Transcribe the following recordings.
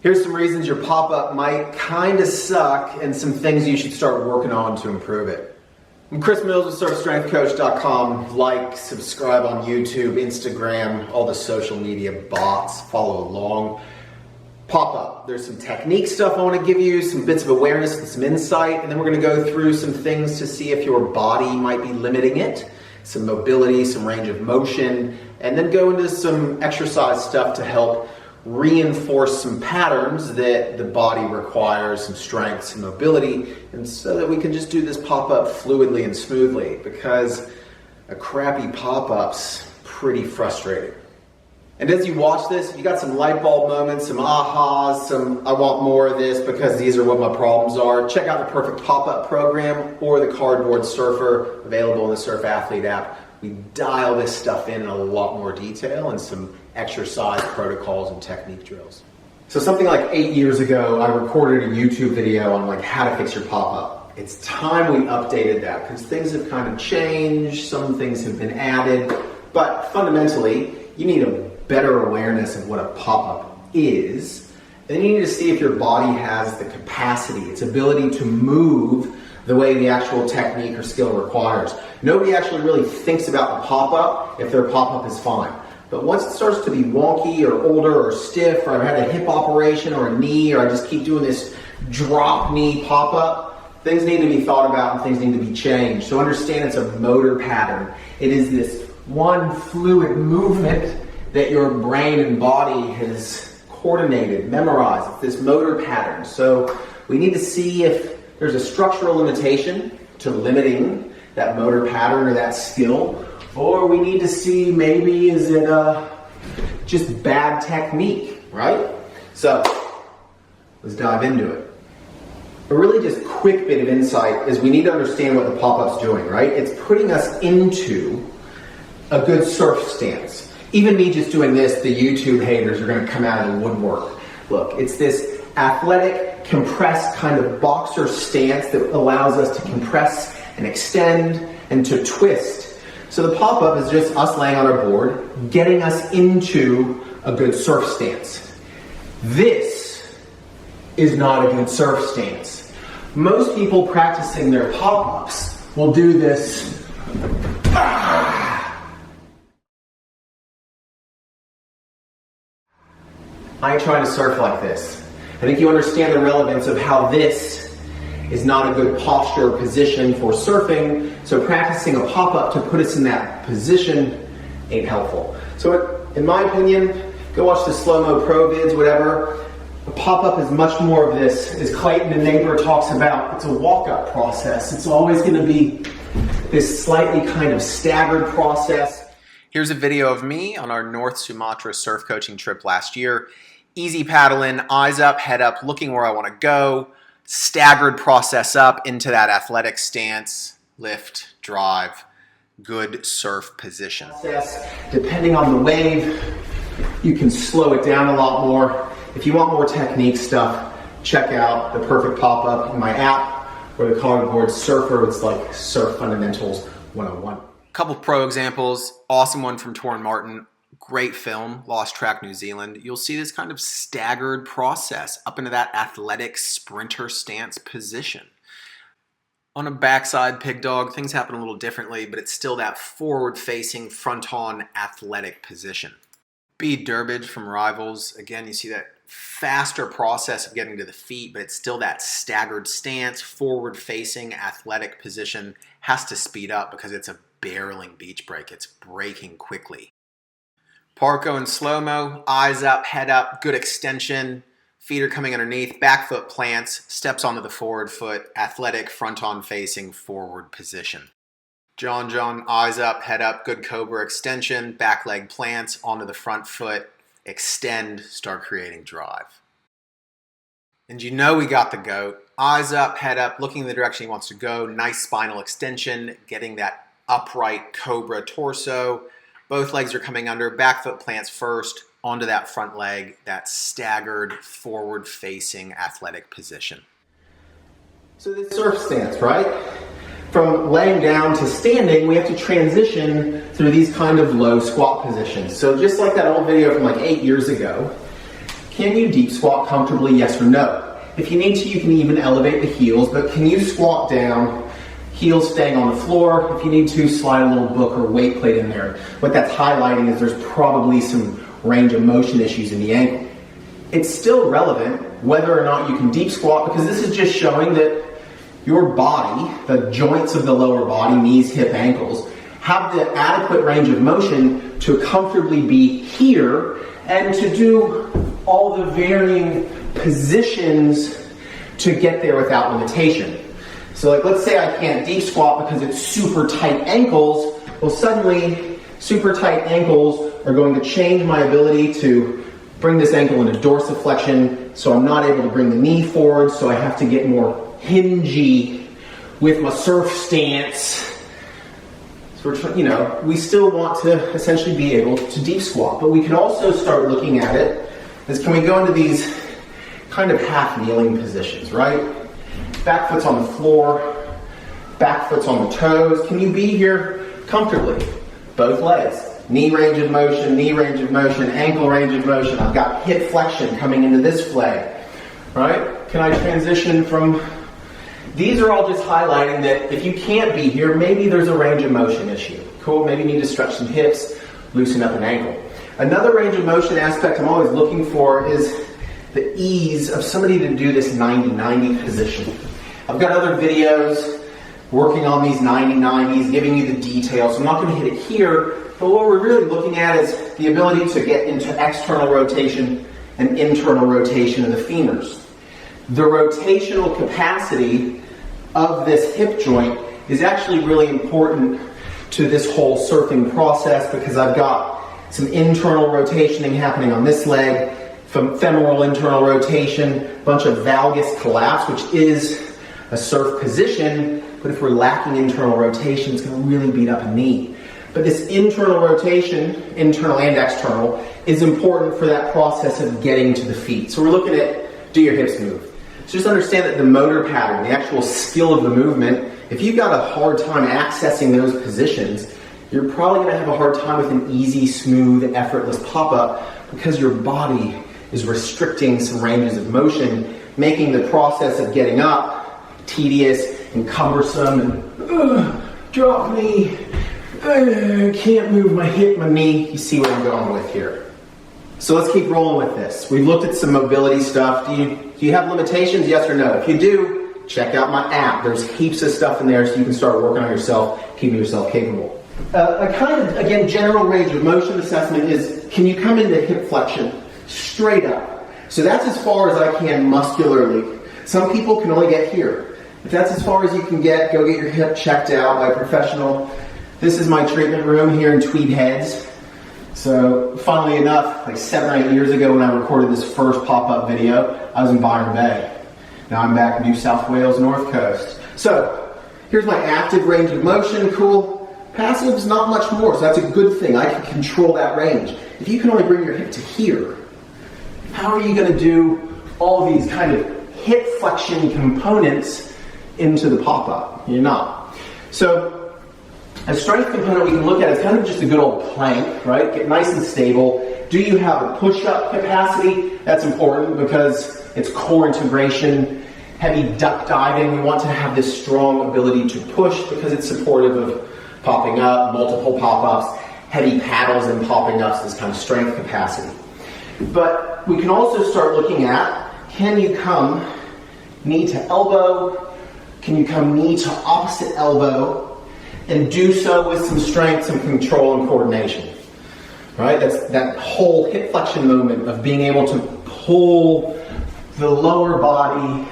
Here's some reasons your pop-up might kind of suck and some things you should start working on to improve it. I'm Chris Mills with surfstrengthcoach.com. Like, subscribe on YouTube, Instagram, all the social media bots, follow along. Pop-up, there's some technique stuff I want to give you, some bits of awareness and some insight, and then we're going to go through some things to see if your body might be limiting it, some mobility, some range of motion, and then go into some exercise stuff to help reinforce some patterns that the body requires, some strength, some mobility, and so that we can just do this pop-up fluidly and smoothly, because a crappy pop-up's pretty frustrating. And as you watch this, you got some light bulb moments, some ahas, some I want more of this because these are what my problems are. Check out the Perfect Pop-Up program or the Cardboard Surfer, available in the Surf Athlete app. We dial this stuff in a lot more detail and some exercise protocols and technique drills. So something like 8 years ago, I recorded a YouTube video on like how to fix your pop-up. It's time we updated that because things have kind of changed, some things have been added, but fundamentally, you need a better awareness of what a pop-up is. And then you need to see if your body has the capacity, its ability to move the way the actual technique or skill requires. Nobody actually really thinks about the pop-up if their pop-up is fine. But once it starts to be wonky or older or stiff, or I've had a hip operation or a knee, or I just keep doing this drop knee pop-up, things need to be thought about and things need to be changed. So understand it's a motor pattern. It is this one fluid movement that your brain and body has coordinated, memorized. It's this motor pattern. So we need to see if there's a structural limitation to limiting that motor pattern or that skill, or we need to see maybe is it just bad technique, right? So let's dive into it. A really just quick bit of insight is we need to understand what the pop-up's doing, right? It's putting us into a good surf stance. Even me just doing this, the YouTube haters are going to come out of the woodwork. Look, it's this athletic, compressed kind of boxer stance that allows us to compress and extend and to twist. So the pop-up is just us laying on our board, getting us into a good surf stance. This is not a good surf stance. Most people practicing their pop-ups will do this. I ain't trying to surf like this. I think you understand the relevance of how this is not a good posture or position for surfing, so practicing a pop-up to put us in that position ain't helpful. So in my opinion, go watch the slow-mo pro vids, whatever. A pop-up is much more of this, as Clayton the neighbor talks about. It's a walk-up process. It's always going to be this slightly kind of staggered process. Here's a video of me on our North Sumatra surf coaching trip last year. Easy paddling, eyes up, head up, looking where I want to go. Staggered process up into that athletic stance, lift, drive, good surf position. Depending on the wave, you can slow it down a lot more. If you want more technique stuff, check out the Perfect Pop-Up in my app or the Cardboard Surfer. It's like Surf Fundamentals 101. Couple pro examples, awesome one from Torrin Martin, great film, Lost Track New Zealand. You'll see this kind of staggered process up into that athletic sprinter stance position. On a backside pig dog, things happen a little differently, but it's still that forward-facing, front-on athletic position. B. Durbridge from Rivals, again, you see that faster process of getting to the feet, but it's still that staggered stance, forward-facing athletic position, has to speed up because it's a barreling beach break. It's breaking quickly. Parko and slow-mo, eyes up, head up, good extension, feet are coming underneath, back foot plants, steps onto the forward foot, athletic, front-on facing, forward position. John, eyes up, head up, good cobra extension, back leg plants, onto the front foot, extend, start creating drive. And you know we got the goat. Eyes up, head up, looking in the direction he wants to go, nice spinal extension, getting that upright cobra torso. Both legs are coming under, back foot plants first, onto that front leg, that staggered, forward-facing athletic position. So this surf stance, right? From laying down to standing, we have to transition through these kind of low squat positions. So just like that old video from like 8 years ago, Can you deep squat comfortably, yes or no? If you need to, you can even elevate the heels, but can you squat down, heels staying on the floor? If you need to, slide a little book or weight plate in there. What that's highlighting is there's probably some range of motion issues in the ankle. It's still relevant whether or not you can deep squat, because this is just showing that your body, the joints of the lower body, knees, hip, ankles, have the adequate range of motion to comfortably be here and to do all the varying positions to get there without limitation. So like, let's say I can't deep squat because it's super tight ankles. Well, suddenly super tight ankles are going to change my ability to bring this ankle into dorsiflexion, so I'm not able to bring the knee forward, so I have to get more hingy with my surf stance. So we still want to essentially be able to deep squat, but we can also start looking at it as, can we go into these kind of half kneeling positions, right? Back foot's on the floor, back foot's on the toes. Can you be here comfortably? Both legs. Knee range of motion, ankle range of motion. I've got hip flexion coming into this flag, right? Can I transition from... These are all just highlighting that if you can't be here, maybe there's a range of motion issue. Cool, maybe you need to stretch some hips, loosen up an ankle. Another range of motion aspect I'm always looking for is the ease of somebody to do this 90-90 position. I've got other videos working on these 90-90s, giving you the details. So I'm not going to hit it here, but what we're really looking at is the ability to get into external rotation and internal rotation of the femurs. The rotational capacity of this hip joint is actually really important to this whole surfing process, because I've got some internal rotationing happening on this leg, femoral internal rotation, a bunch of valgus collapse, which is a surf position, but if we're lacking internal rotation, it's going to really beat up a knee. But this internal rotation, internal and external, is important for that process of getting to the feet. So we're looking at, do your hips move? So just understand that the motor pattern, the actual skill of the movement, if you've got a hard time accessing those positions, you're probably going to have a hard time with an easy, smooth, effortless pop-up, because your body is restricting some ranges of motion, making the process of getting up tedious and cumbersome, and drop me, can't move my hip, my knee. You see what I'm going with here. So let's keep rolling with this. We've looked at some mobility stuff. Do you have limitations, yes or no? If you do, check out my app. There's heaps of stuff in there so you can start working on yourself, keeping yourself capable. A kind of, again, general range of motion assessment is, can you come into hip flexion straight up? So that's as far as I can muscularly. Some people can only get here. If that's as far as you can get, go get your hip checked out by a professional. This is my treatment room here in Tweed Heads. So, funnily enough, like 7 or 8 years ago when I recorded this first pop-up video, I was in Byron Bay. Now I'm back in New South Wales, North Coast. So, here's my active range of motion, cool. Passive is not much more, so that's a good thing. I can control that range. If you can only bring your hip to here, how are you going to do all these kind of hip flexion components into the pop-up? You're not. So, a strength component we can look at is kind of just a good old plank, right? Get nice and stable. Do you have a push-up capacity? That's important because it's core integration, heavy duck diving. We want to have this strong ability to push because it's supportive of popping up, multiple pop-ups, heavy paddles and popping ups, this kind of strength capacity. But we can also start looking at, can you come knee to elbow? Can you come knee to opposite elbow? And do so with some strength, some control, and coordination. Right? That's that whole hip flexion movement of being able to pull the lower body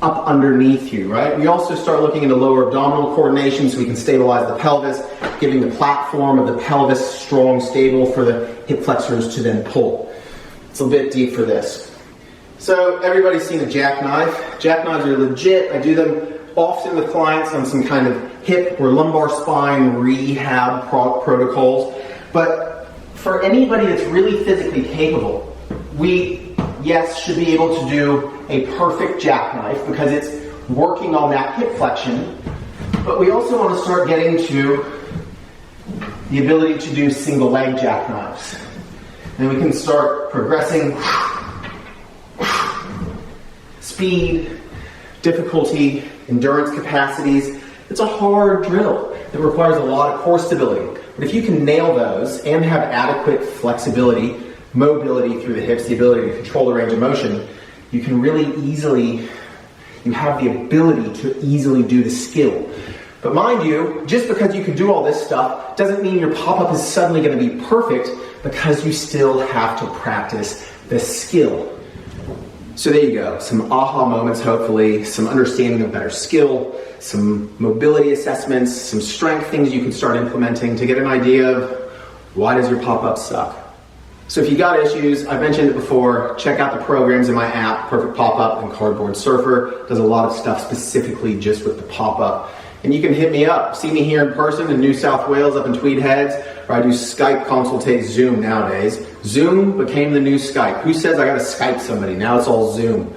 up underneath you, right? We also start looking into lower abdominal coordination so we can stabilize the pelvis, giving the platform of the pelvis strong, stable for the hip flexors to then pull. It's a bit deep for this. So everybody's seen a jackknife. Jackknives are legit. I do them often with clients on some kind of hip or lumbar spine rehab protocols. But for anybody that's really physically capable, we, yes, should be able to do a perfect jackknife because it's working on that hip flexion. But we also want to start getting to the ability to do single leg jackknives. And we can start progressing. Speed, difficulty, endurance capacities. It's a hard drill. It requires a lot of core stability. But if you can nail those and have adequate flexibility, mobility through the hips, the ability to control the range of motion, you can really easily, you have the ability to easily do the skill. But mind you, just because you can do all this stuff doesn't mean your pop-up is suddenly going to be perfect, because you still have to practice the skill. So there you go, some aha moments hopefully, some understanding of better skill, some mobility assessments, some strength things you can start implementing to get an idea of why does your pop-up suck. So if you got issues, I've mentioned it before, check out the programs in my app, Perfect Pop-Up and Cardboard Surfer. Does a lot of stuff specifically just with the pop-up. And you can hit me up, see me here in person in New South Wales up in Tweed Heads, or I do Skype consultate Zoom nowadays. Zoom became the new Skype. Who says I gotta Skype somebody? Now it's all Zoom.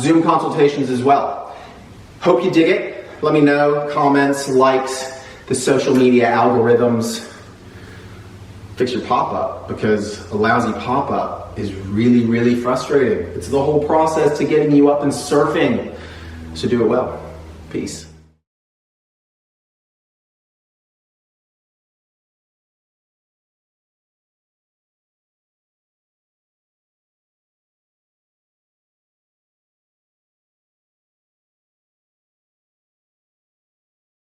Zoom consultations as well. Hope you dig it. Let me know, comments, likes, the social media algorithms. Fix your pop-up, because a lousy pop-up is really, really frustrating. It's the whole process to getting you up and surfing. So do it well. Peace.